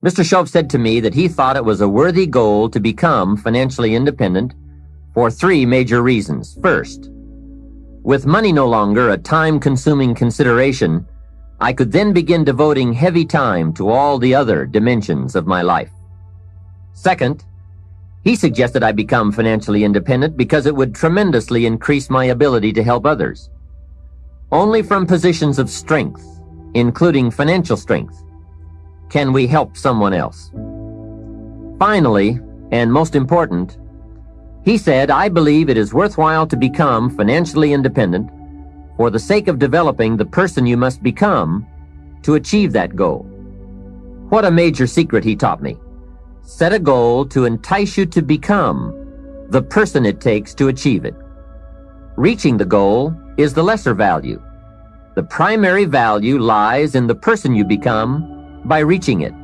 Mr. Shoaff said to me that he thought it was a worthy goal to become financially independent for 3 major reasons. First, with money no longer a time-consuming consideration, I could then begin devoting heavy time to all the other dimensions of my life. Second, he suggested I become financially independent because it would tremendously increase my ability to help others. Only from positions of strength, including financial strength, can we help someone else. Finally, and most important, he said, I believe it is worthwhile to become financially independent for the sake of developing the person you must become to achieve that goal. What a major secret he taught me. Set a goal to entice you to become the person it takes to achieve it. Reaching the goal is the lesser value. The primary value lies in the person you become by reaching it.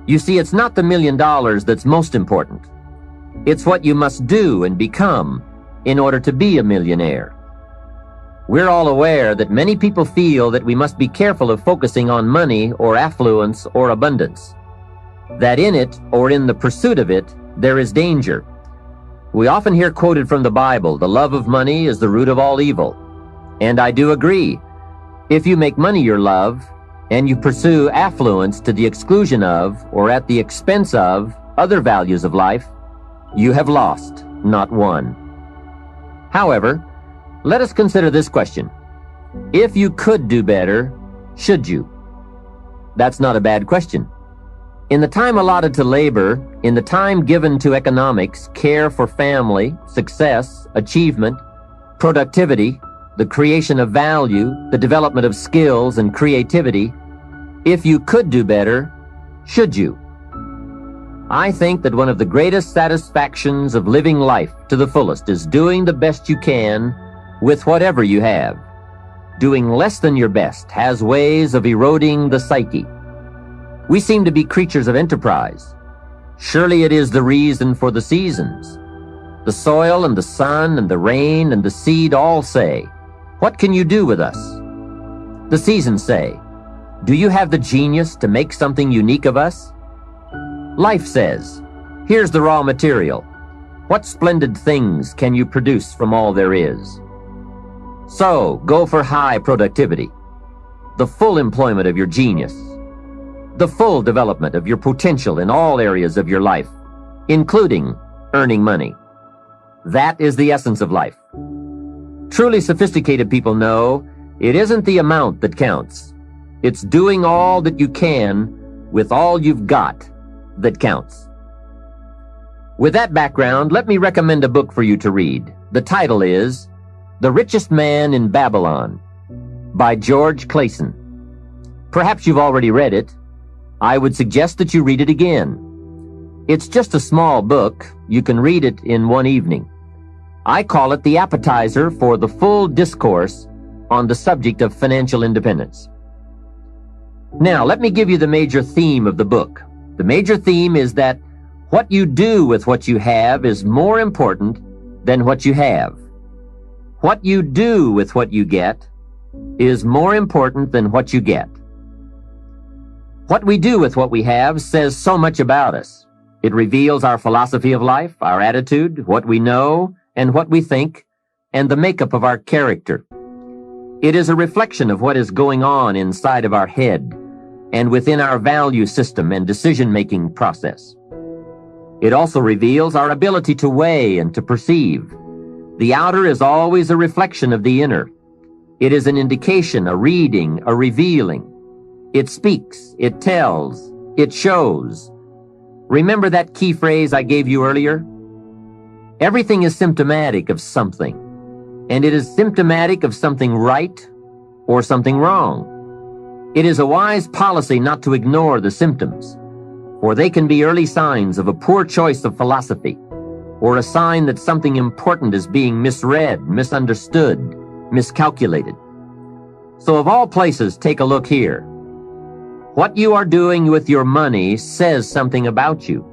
You see, it's not the $1 million that's most important. It's what you must do and become in order to be a millionaire. We're all aware that many people feel that we must be careful of focusing on money or affluence or abundance, that in it or in the pursuit of it there is danger. We often hear quoted from the Bible, the love of money is the root of all evil. And I do agree. If you make money your love, and you pursue affluence to the exclusion of or at the expense of other values of life, you have lost, not won. However, let us consider this question. If you could do better, should you? That's not a bad question. In the time allotted to labor, in the time given to economics, care for family, success, achievement, productivity, the creation of value, the development of skills and creativity, if you could do better, should you? I think that one of the greatest satisfactions of living life to the fullest is doing the best you can with whatever you have. Doing less than your best has ways of eroding the psyche. We seem to be creatures of enterprise. Surely it is the reason for the seasons. The soil and the sun and the rain and the seed all say, what can you do with us? The seasons say, do you have the genius to make something unique of us? Life says, here's the raw material. What splendid things can you produce from all there is? So, go for high productivity, the full employment of your genius, the full development of your potential in all areas of your life, including earning money. That is the essence of life. Truly sophisticated people know it isn't the amount that counts. It's doing all that you can with all you've got that counts. With that background, let me recommend a book for you to read. The title is The Richest Man in Babylon by George Clason. Perhaps you've already read it. I would suggest that you read it again. It's just a small book. You can read it in one evening. I call it the appetizer for the full discourse on the subject of financial independence. Now, let me give you the major theme of the book. The major theme is that what you do with what you have is more important than what you have. What you do with what you get is more important than what you get. What we do with what we have says so much about us. It reveals our philosophy of life, our attitude, what we know, and what we think, and the makeup of our character. It is a reflection of what is going on inside of our head and within our value system and decision-making process. It also reveals our ability to weigh and to perceive. The outer is always a reflection of the inner. It is an indication, a reading, a revealing. It speaks, it tells, it shows. Remember that key phrase I gave you earlier? Everything is symptomatic of something, and it is symptomatic of something right or something wrong. It is a wise policy not to ignore the symptoms, for they can be early signs of a poor choice of philosophy, or a sign that something important is being misread, misunderstood, miscalculated. So of all places, take a look here. What you are doing with your money says something about you.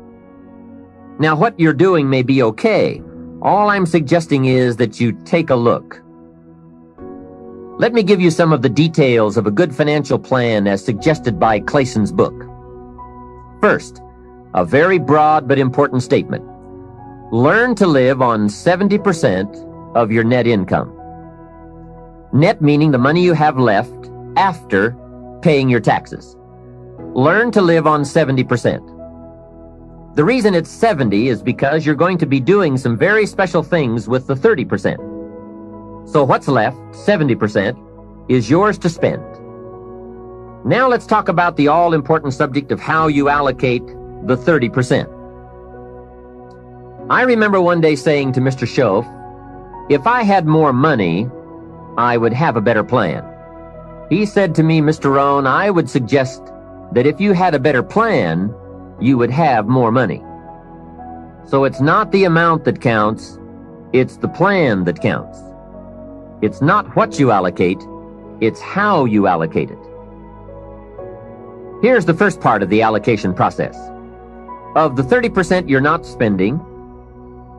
Now, what you're doing may be okay. All I'm suggesting is that you take a look. Let me give you some of the details of a good financial plan as suggested by Clason's book. First, a very broad but important statement. Learn to live on 70% of your net income. Net meaning the money you have left after paying your taxes. Learn to live on 70%. The reason it's 70 is because you're going to be doing some very special things with the 30%. So what's left, 70%, is yours to spend. Now let's talk about the all-important subject of how you allocate the 30%. I remember one day saying to Mr. Schoaf, if I had more money, I would have a better plan. He said to me, Mr. Rohn, I would suggest that if you had a better plan, you would have more money. So it's not the amount that counts, it's the plan that counts. It's not what you allocate, it's how you allocate it. Here's the first part of the allocation process. Of the 30% you're not spending,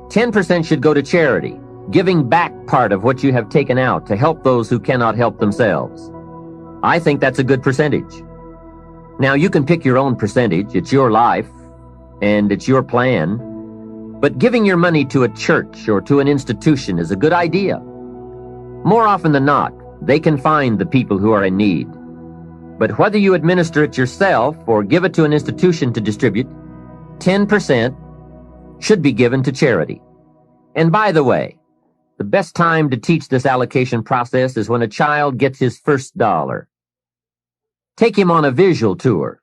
10% should go to charity, giving back part of what you have taken out to help those who cannot help themselves. I think that's a good percentage. Now, you can pick your own percentage. It's your life, and it's your plan. But giving your money to a church or to an institution is a good idea. More often than not, they can find the people who are in need. But whether you administer it yourself or give it to an institution to distribute, 10% should be given to charity. And by the way, the best time to teach this allocation process is when a child gets his first dollar. Take him on a visual tour.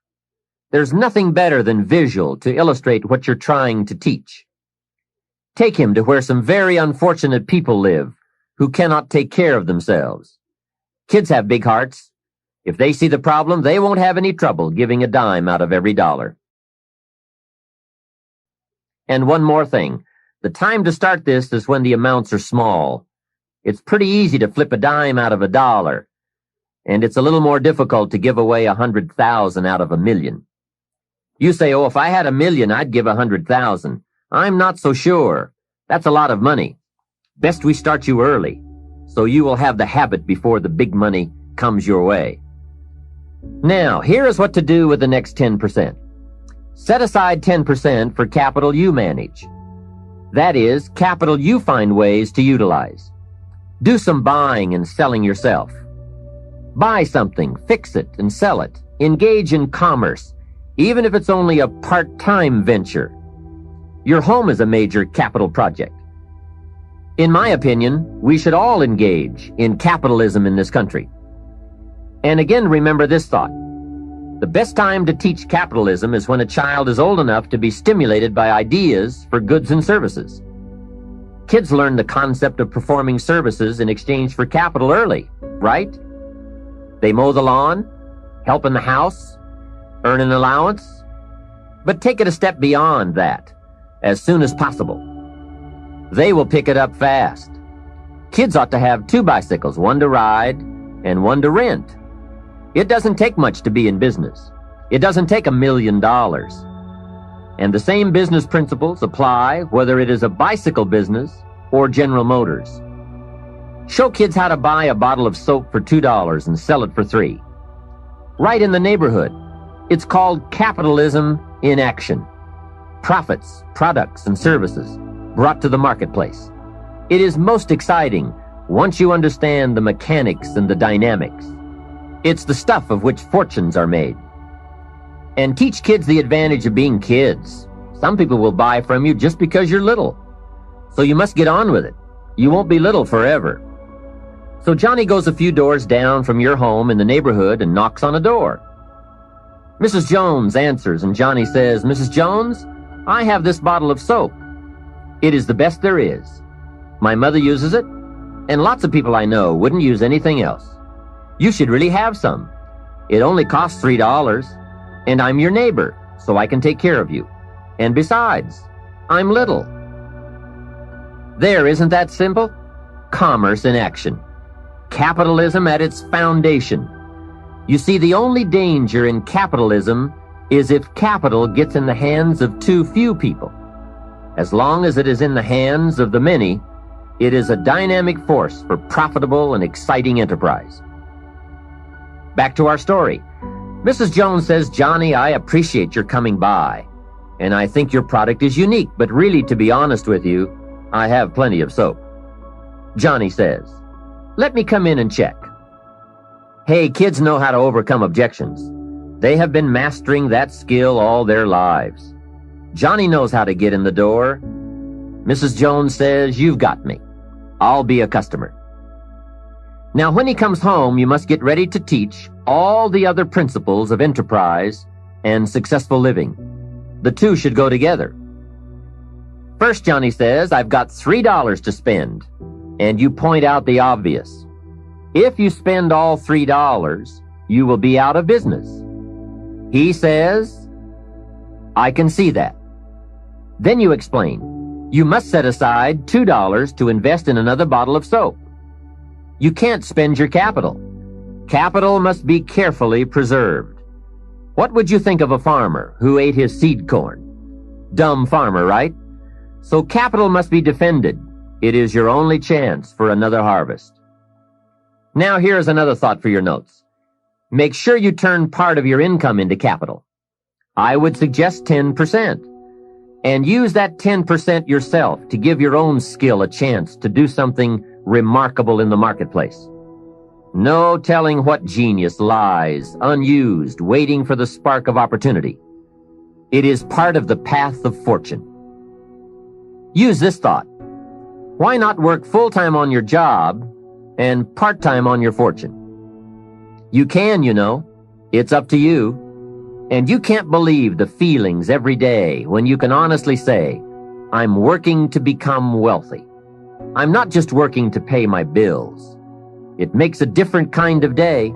There's nothing better than visual to illustrate what you're trying to teach. Take him to where some very unfortunate people live who cannot take care of themselves. Kids have big hearts. If they see the problem, they won't have any trouble giving a dime out of every dollar. And one more thing. The time to start this is when the amounts are small. It's pretty easy to flip a dime out of a dollar, and it's a little more difficult to give away 100,000 out of a million. You say, oh, if I had 1,000,000, I'd give 100,000. I'm not so sure. That's a lot of money. Best we start you early, so you will have the habit before the big money comes your way. Now, here is what to do with the next 10%. Set aside 10% for capital you manage. That is, capital you find ways to utilize. Do some buying and selling yourself. Buy something, fix it, and sell it. Engage in commerce, even if it's only a part-time venture. Your home is a major capital project. In my opinion, we should all engage in capitalism in this country. And again, remember this thought. The best time to teach capitalism is when a child is old enough to be stimulated by ideas for goods and services. Kids learn the concept of performing services in exchange for capital early, right? They mow the lawn, help in the house, earn an allowance. But take it a step beyond that, as soon as possible. They will pick it up fast. Kids ought to have 2 bicycles, one to ride and one to rent. It doesn't take much to be in business. It doesn't take $1 million. And the same business principles apply whether it is a bicycle business or General Motors. Show kids how to buy a bottle of soap for $2 and sell it for $3. Right in the neighborhood. It's called capitalism in action. Profits, products, and services brought to the marketplace. It is most exciting once you understand the mechanics and the dynamics. It's the stuff of which fortunes are made. And teach kids the advantage of being kids. Some people will buy from you just because you're little. So you must get on with it. You won't be little forever. So Johnny goes a few doors down from your home in the neighborhood and knocks on a door. Mrs. Jones answers, and Johnny says, Mrs. Jones, I have this bottle of soap. It is the best there is. My mother uses it, and lots of people I know wouldn't use anything else. You should really have some. It only costs $3, and I'm your neighbor, so I can take care of you. And besides, I'm little. There, isn't that simple? Commerce in action. Capitalism at its foundation. You see, the only danger in capitalism is if capital gets in the hands of too few people. As long as it is in the hands of the many, it is a dynamic force for profitable and exciting enterprise. Back to our story. Mrs. Jones says, "Johnny, I appreciate your coming by, and I think your product is unique, but really, to be honest with you, I have plenty of soap." Johnny says, "Let me come in and check." Hey, kids know how to overcome objections. They have been mastering that skill all their lives. Johnny knows how to get in the door. Mrs. Jones says, "You've got me. I'll be a customer." Now, when he comes home, you must get ready to teach all the other principles of enterprise and successful living. The two should go together. First, Johnny says, "I've got $3 to spend," and you point out the obvious. If you spend all $3, you will be out of business. He says, "I can see that." Then you explain, you must set aside $2 to invest in another bottle of soap. You can't spend your capital. Capital must be carefully preserved. What would you think of a farmer who ate his seed corn? Dumb farmer, right? So capital must be defended. It is your only chance for another harvest. Now here's another thought for your notes. Make sure you turn part of your income into capital. I would suggest 10%. And use that 10% yourself to give your own skill a chance to do something remarkable in the marketplace. No telling what genius lies, unused, waiting for the spark of opportunity. It is part of the path of fortune. Use this thought. Why not work full-time on your job and part-time on your fortune? You can, you know. It's up to you. And you can't believe the feelings every day when you can honestly say, "I'm working to become wealthy. I'm not just working to pay my bills." It makes a different kind of day.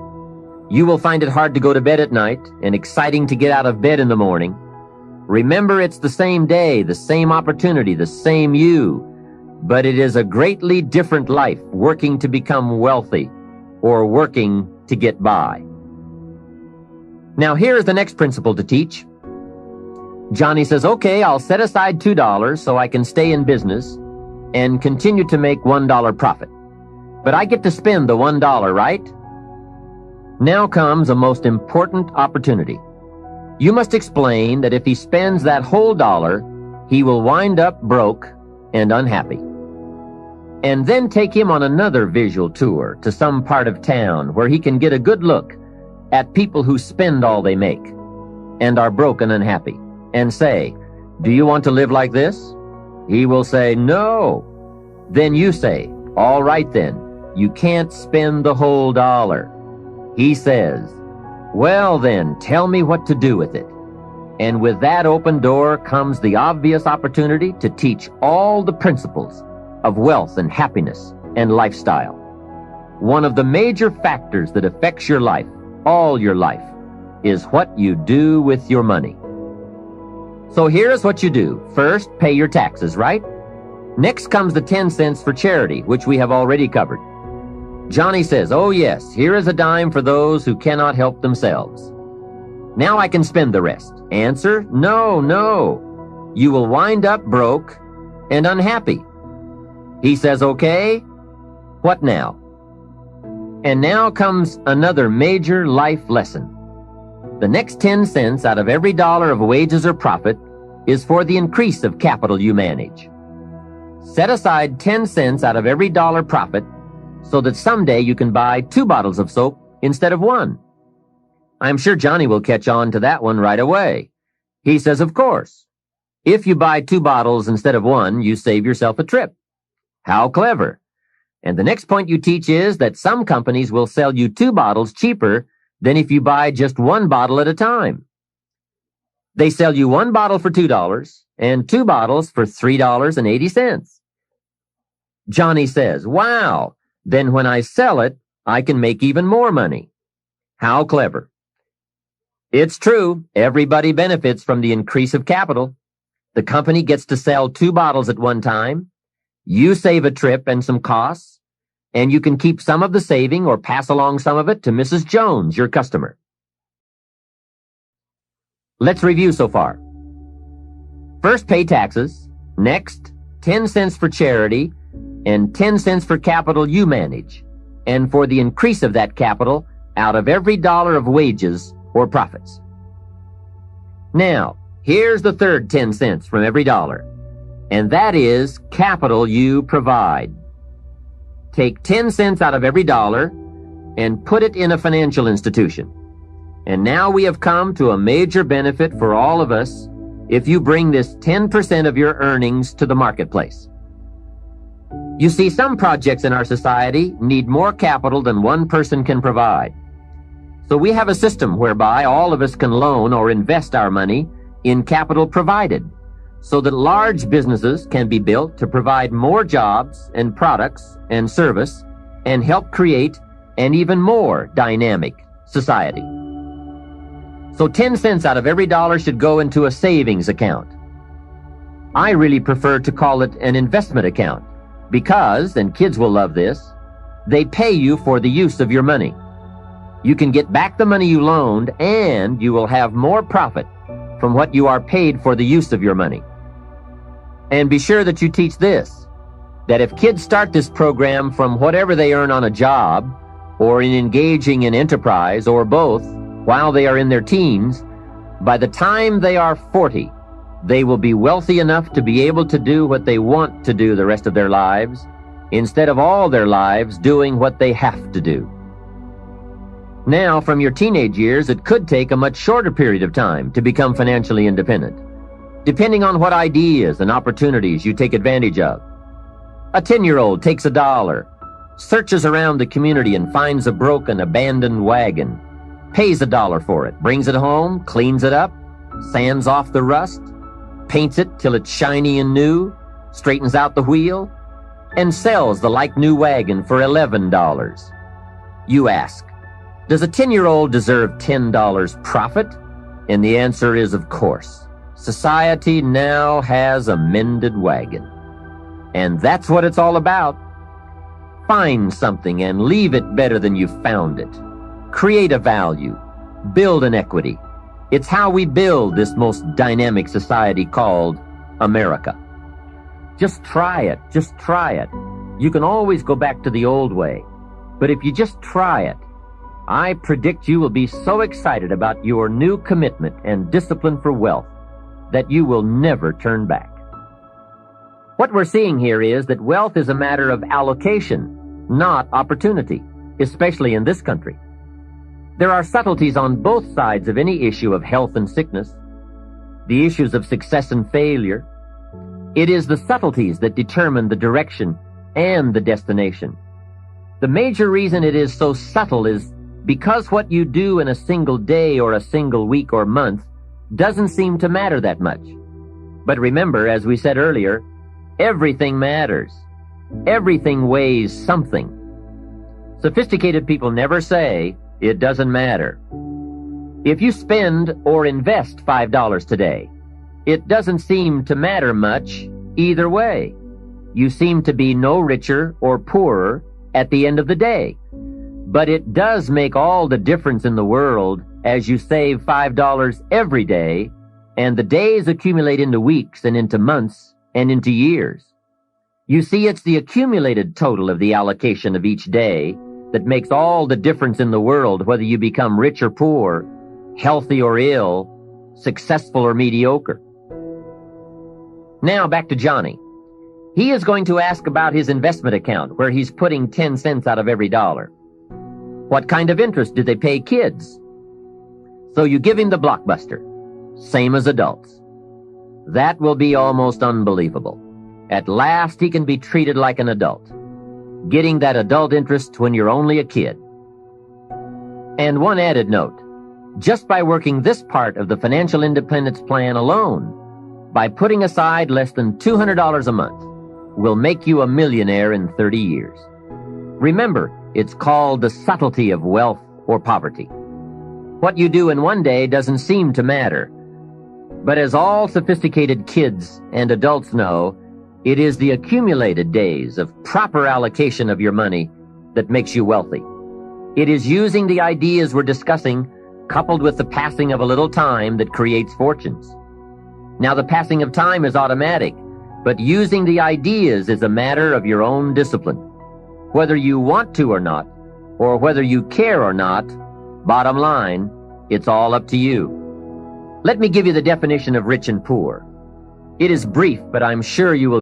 You will find it hard to go to bed at night and exciting to get out of bed in the morning. Remember, it's the same day, the same opportunity, the same you, but it is a greatly different life working to become wealthy or working to get by. Now here is the next principle to teach. Johnny says, "Okay, I'll set aside $2 so I can stay in business and continue to make $1 profit. But I get to spend the $1, right?" Now comes a most important opportunity. You must explain that if he spends that whole dollar, he will wind up broke and unhappy. And then take him on another visual tour to some part of town where he can get a good look at people who spend all they make and are broke and unhappy, and say, "Do you want to live like this?" He will say, "No." Then you say, "All right then, you can't spend the whole dollar." He says, "Well then, tell me what to do with it." And with that open door comes the obvious opportunity to teach all the principles of wealth and happiness and lifestyle. One of the major factors that affects your life, all your life, is what you do with your money. So here's what you do. First, pay your taxes, right? Next comes the 10 cents for charity, which we have already covered. Johnny says, "Oh yes, here is a dime for those who cannot help themselves. Now I can spend the rest." Answer, no. You will wind up broke and unhappy. He says, "Okay, what now?" And now comes another major life lesson. The next 10 cents out of every dollar of wages or profit is for the increase of capital you manage. Set aside 10 cents out of every dollar profit so that someday you can buy 2 bottles of soap instead of 1. I'm sure Johnny will catch on to that one right away. He says, "Of course. If you buy 2 bottles instead of 1, you save yourself a trip." How clever. And the next point you teach is that some companies will sell you 2 bottles cheaper than if you buy just 1 bottle at a time. They sell you 1 bottle for $2 and 2 bottles for $3.80. Johnny says, "Wow, then when I sell it, I can make even more money." How clever. It's true, everybody benefits from the increase of capital. The company gets to sell 2 bottles at one time. You save a trip and some costs, and you can keep some of the saving or pass along some of it to Mrs. Jones, your customer. Let's review so far. First, pay taxes. Next, 10 cents for charity, and 10 cents for capital you manage, and for the increase of that capital out of every dollar of wages or profits. Now, here's the third 10 cents from every dollar, and that is capital you provide. Take 10 cents out of every dollar and put it in a financial institution. And now we have come to a major benefit for all of us if you bring this 10% of your earnings to the marketplace. You see, some projects in our society need more capital than one person can provide. So we have a system whereby all of us can loan or invest our money in capital provided, so that large businesses can be built to provide more jobs and products and service and help create an even more dynamic society. So 10 cents out of every dollar should go into a savings account. I really prefer to call it an investment account because, and kids will love this, they pay you for the use of your money. You can get back the money you loaned, and you will have more profit from what you are paid for the use of your money. And be sure that you teach this, that if kids start this program from whatever they earn on a job, or in engaging in enterprise, or both, while they are in their teens, by the time they are 40, they will be wealthy enough to be able to do what they want to do the rest of their lives, instead of all their lives doing what they have to do. Now, from your teenage years, it could take a much shorter period of time to become financially independent, depending on what ideas and opportunities you take advantage of. A 10-year-old takes $1, searches around the community and finds a broken, abandoned wagon, pays $1 for it, brings it home, cleans it up, sands off the rust, paints it till it's shiny and new, straightens out the wheel, and sells the like-new wagon for $11. You ask, does a 10-year-old deserve $10 profit? And the answer is, of course. Society now has a mended wagon. And that's what it's all about. Find something and leave it better than you found it. Create a value. Build an equity. It's how we build this most dynamic society called America. Just try it. Just try it. You can always go back to the old way. But if you just try it, I predict you will be so excited about your new commitment and discipline for wealth that you will never turn back. What we're seeing here is that wealth is a matter of allocation, not opportunity, especially in this country. There are subtleties on both sides of any issue of health and sickness, the issues of success and failure. It is the subtleties that determine the direction and the destination. The major reason it is so subtle is because what you do in a single day or a single week or month doesn't seem to matter that much. But remember, as we said earlier, everything matters. Everything weighs something. Sophisticated people never say, it doesn't matter. If you spend or invest $5 today, it doesn't seem to matter much either way. You seem to be no richer or poorer at the end of the day. But it does make all the difference in the world as you save $5 every day, and the days accumulate into weeks and into months and into years. You see, it's the accumulated total of the allocation of each day that makes all the difference in the world, whether you become rich or poor, healthy or ill, successful or mediocre. Now back to Johnny. He is going to ask about his investment account, where he's putting 10 cents out of every dollar. What kind of interest do they pay kids? So you give him the blockbuster, same as adults. That will be almost unbelievable. At last he can be treated like an adult, getting that adult interest when you're only a kid. And one added note, just by working this part of the financial independence plan alone, by putting aside less than $200 a month, will make you a millionaire in 30 years. Remember, it's called the subtlety of wealth or poverty. What you do in one day doesn't seem to matter. But as all sophisticated kids and adults know, it is the accumulated days of proper allocation of your money that makes you wealthy. It is using the ideas we're discussing, coupled with the passing of a little time, that creates fortunes. Now, the passing of time is automatic, but using the ideas is a matter of your own discipline. Whether you want to or not, or whether you care or not, bottom line, It's all up to you. Let me give you the definition of rich and poor. It is brief, but I'm sure you will.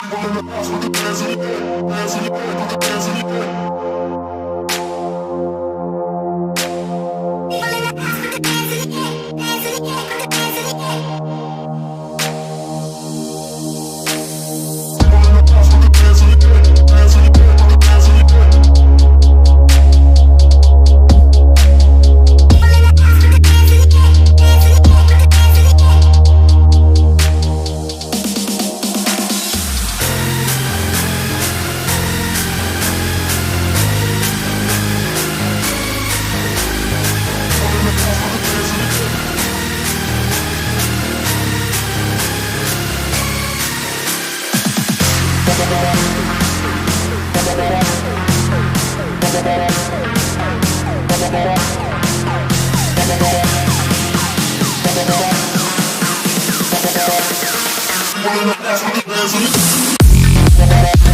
There's